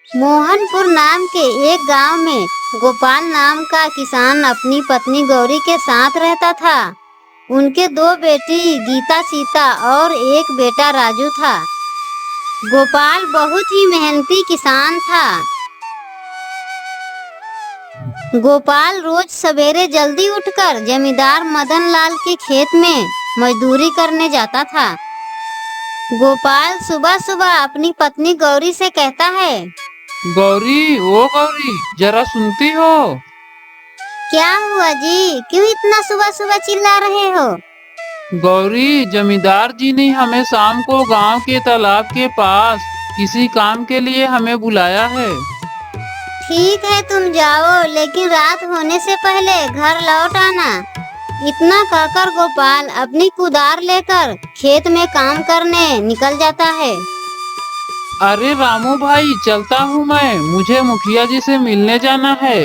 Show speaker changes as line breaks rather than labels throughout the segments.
मोहनपुर नाम के एक गांव में गोपाल नाम का किसान अपनी पत्नी गौरी के साथ रहता था। उनके दो बेटी गीता सीता और एक बेटा राजू था। गोपाल बहुत ही मेहनती किसान था। गोपाल रोज सवेरे जल्दी उठकर जमींदार मदन लाल के खेत में मजदूरी करने जाता था। गोपाल सुबह सुबह अपनी पत्नी गौरी से कहता है,
गौरी, ओ गौरी, जरा सुनती हो?
क्या हुआ जी? क्यों इतना सुबह सुबह चिल्ला रहे हो?
गौरी, जमींदार जी ने हमें शाम को गांव के तालाब के पास किसी काम के लिए हमें बुलाया है।
ठीक है, तुम जाओ, लेकिन रात होने से पहले घर लौट आना। इतना कहकर गोपाल अपनी कुदार लेकर खेत में काम करने निकल जाता है।
अरे रामू भाई, चलता हूँ मैं, मुझे मुखिया जी से मिलने जाना है।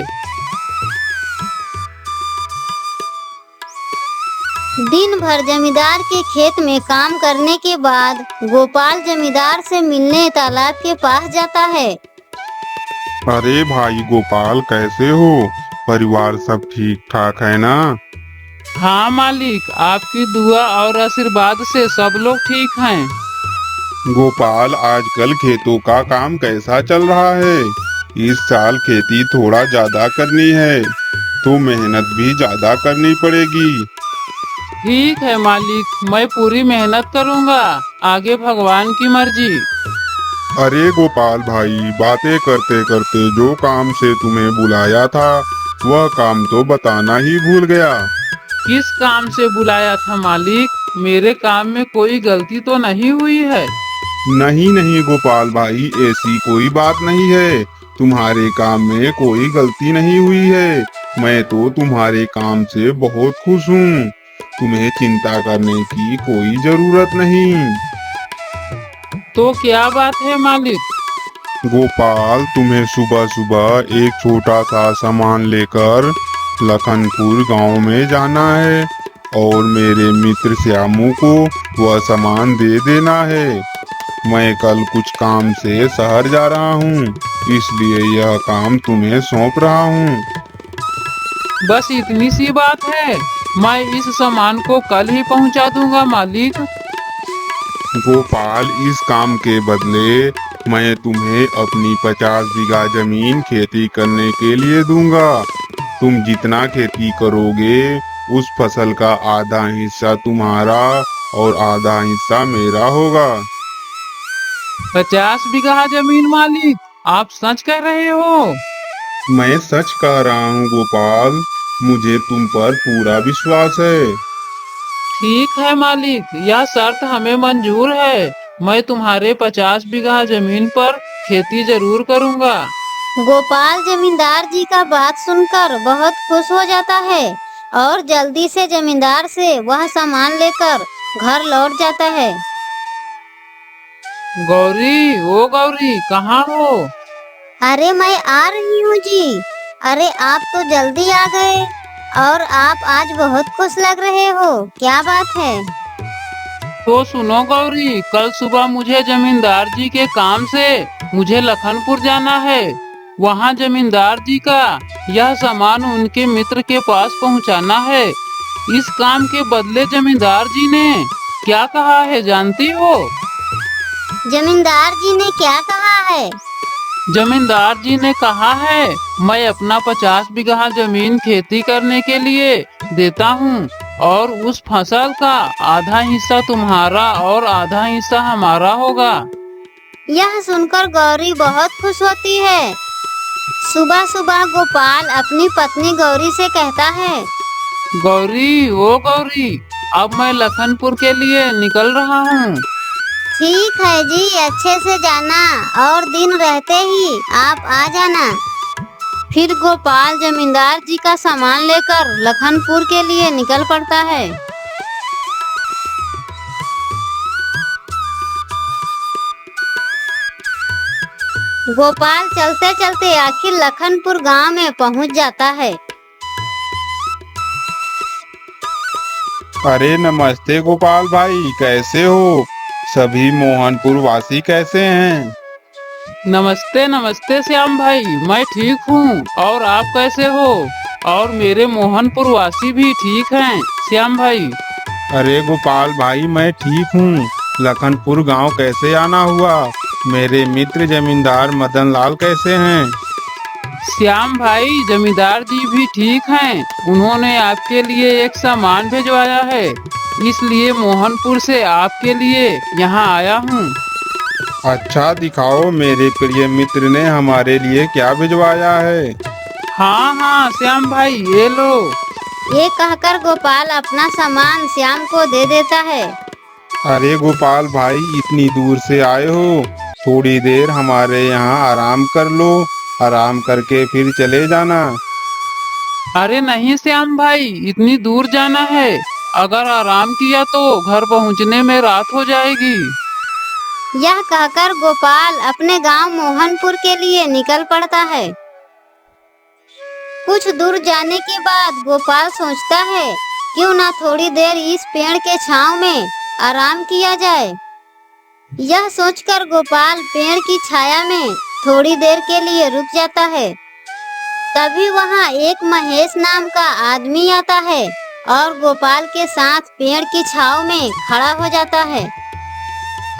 दिन भर जमींदार के खेत में काम करने के बाद गोपाल जमींदार से मिलने तालाब के पास जाता है।
अरे भाई गोपाल, कैसे हो? परिवार सब ठीक ठाक है ना?
हाँ मालिक, आपकी दुआ और आशीर्वाद से सब लोग ठीक हैं।
गोपाल, आजकल खेतों का काम कैसा चल रहा है? इस साल खेती थोड़ा ज्यादा करनी है, तो मेहनत भी ज्यादा करनी पड़ेगी।
ठीक है मालिक, मैं पूरी मेहनत करूँगा, आगे भगवान की मर्जी।
अरे गोपाल भाई, बातें करते करते जो काम से तुम्हें बुलाया था वह काम तो बताना ही भूल गया।
किस काम से बुलाया था मालिक? मेरे काम में कोई गलती तो नहीं हुई है?
नहीं नहीं गोपाल भाई, ऐसी कोई बात नहीं है। तुम्हारे काम में कोई गलती नहीं हुई है। मैं तो तुम्हारे काम से बहुत खुश हूँ। तुम्हें चिंता करने की कोई जरूरत नहीं।
तो क्या बात है मालिक?
गोपाल, तुम्हें सुबह सुबह एक छोटा सा सामान लेकर लखनपुर गांव में जाना है और मेरे मित्र श्यामू को वह सामान दे देना है। मैं कल कुछ काम से शहर जा रहा हूँ, इसलिए यह काम तुम्हें सौंप रहा हूँ।
बस इतनी सी बात है, मैं इस सामान को कल ही पहुंचा दूंगा मालिक।
गोपाल, इस काम के बदले मैं तुम्हें अपनी 50 बीघा जमीन खेती करने के लिए दूंगा। तुम जितना खेती करोगे उस फसल का आधा हिस्सा तुम्हारा और आधा हिस्सा मेरा होगा।
50 बीघा जमीन मालिक, आप सच कह रहे हो?
मैं सच कह रहा हूँ गोपाल, मुझे तुम पर पूरा विश्वास है।
ठीक है मालिक, यह शर्त हमें मंजूर है। मैं तुम्हारे 50 बीघा जमीन पर खेती जरूर करूंगा।
गोपाल जमींदार जी का बात सुनकर बहुत खुश हो जाता है और जल्दी से जमींदार से वह सामान लेकर घर लौट जाता है।
गौरी, ओ गौरी, कहाँ हो?
अरे मैं आ रही हूँ जी। अरे आप तो जल्दी आ गए और आप आज बहुत खुश लग रहे हो, क्या बात है?
तो सुनो गौरी, कल सुबह मुझे जमींदार जी के काम से मुझे लखनपुर जाना है। वहाँ जमींदार जी का यह सामान उनके मित्र के पास पहुँचाना है। इस काम के बदले जमींदार जी ने क्या कहा है जानती हो?
जमींदार जी ने क्या कहा है?
जमींदार जी ने कहा है, मैं अपना 50 बीघा जमीन खेती करने के लिए देता हूँ और उस फसल का आधा हिस्सा तुम्हारा और आधा हिस्सा हमारा होगा।
यह सुनकर गौरी बहुत खुश होती है। सुबह सुबह गोपाल अपनी पत्नी गौरी से कहता है,
गौरी, ओ गौरी, अब मैं लखनपुर के लिए निकल रहा हूँ।
ठीक है जी, अच्छे से जाना और दिन रहते ही आप आ जाना। फिर गोपाल जमींदार जी का सामान लेकर लखनपुर के लिए निकल पड़ता है। गोपाल चलते चलते आखिर लखनपुर गांव में पहुंच जाता है।
अरे नमस्ते गोपाल भाई, कैसे हो? सभी मोहनपुर वासी कैसे हैं?
नमस्ते नमस्ते श्याम भाई, मैं ठीक हूँ। और आप कैसे हो? और मेरे मोहनपुर वासी भी ठीक हैं श्याम भाई।
अरे गोपाल भाई, मैं ठीक हूँ। लखनपुर गांव कैसे आना हुआ? मेरे मित्र जमींदार मदन लाल कैसे हैं?
श्याम भाई, जमींदार जी भी ठीक हैं। उन्होंने आपके लिए एक सामान भिजवाया है, इसलिए मोहनपुर से आपके लिए यहाँ आया हूँ।
अच्छा, दिखाओ मेरे प्रिय मित्र ने हमारे लिए क्या भिजवाया है।
हाँ हाँ श्याम भाई, ये लो।
ये कहकर गोपाल अपना सामान श्याम को दे देता है।
अरे गोपाल भाई, इतनी दूर से आए हो, थोड़ी देर हमारे यहाँ आराम कर लो। आराम करके फिर चले जाना।
अरे नहीं श्याम भाई, इतनी दूर जाना है। अगर आराम किया तो घर पहुँचने में रात हो जाएगी।
यह कहकर गोपाल अपने गांव मोहनपुर के लिए निकल पड़ता है। कुछ दूर जाने के बाद गोपाल सोचता है, क्यों ना थोड़ी देर इस पेड़ के छांव में आराम किया जाए। यह सोचकर गोपाल पेड़ की छाया में थोड़ी देर के लिए रुक जाता है। तभी वहाँ एक महेश नाम का आदमी आता है और गोपाल के साथ पेड़ की छांव में खड़ा हो जाता है।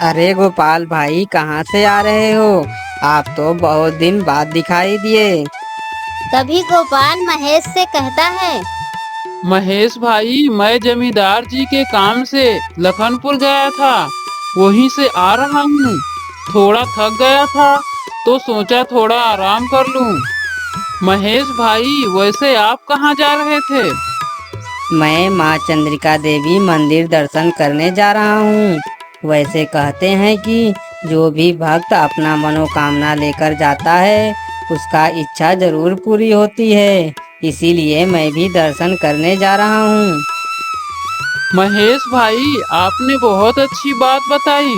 अरे गोपाल भाई, कहाँ से आ रहे हो? आप तो बहुत दिन बाद दिखाई दिए।
तभी गोपाल महेश से कहता है,
महेश भाई, मैं जमींदार जी के काम से लखनपुर गया था, वहीं से आ रहा हूँ। थोड़ा थक गया था तो सोचा थोड़ा आराम कर लूँ। महेश भाई, वैसे आप कहाँ जा रहे थे?
मैं माँ चंद्रिका देवी मंदिर दर्शन करने जा रहा हूँ। वैसे कहते हैं कि जो भी भक्त अपना मनोकामना लेकर जाता है, उसका इच्छा जरूर पूरी होती है। इसीलिए मैं भी दर्शन करने जा रहा हूँ।
महेश भाई, आपने बहुत अच्छी बात बताई।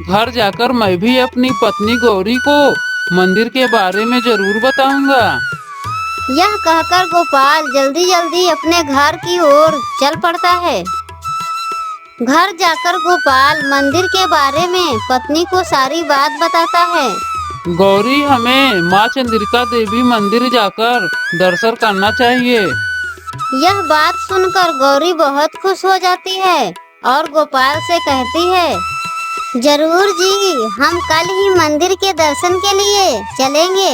घर जाकर मैं भी अपनी पत्नी गौरी को मंदिर के बारे में जरूर बताऊंगा।
यह कहकर गोपाल जल्दी जल्दी अपने घर की ओर चल पड़ता है। घर जाकर गोपाल मंदिर के बारे में पत्नी को सारी बात बताता है।
गौरी, हमें माँ चंद्रिका देवी मंदिर जाकर दर्शन करना चाहिए।
यह बात सुनकर गौरी बहुत खुश हो जाती है और गोपाल से कहती है, जरूर जी, हम कल ही मंदिर के दर्शन के लिए चलेंगे।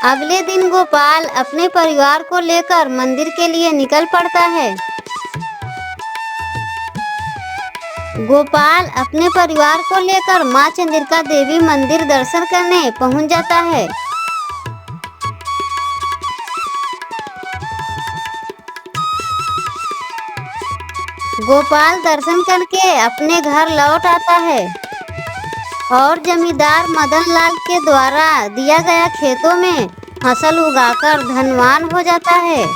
अगले दिन गोपाल अपने परिवार को लेकर मंदिर के लिए निकल पड़ता है। गोपाल अपने परिवार को लेकर माँ चंद्रिका देवी मंदिर दर्शन करने पहुंच जाता है। गोपाल दर्शन करके अपने घर लौट आता है और जमींदार मदन लाल के द्वारा दिया गया खेतों में फसल उगाकर धनवान हो जाता है।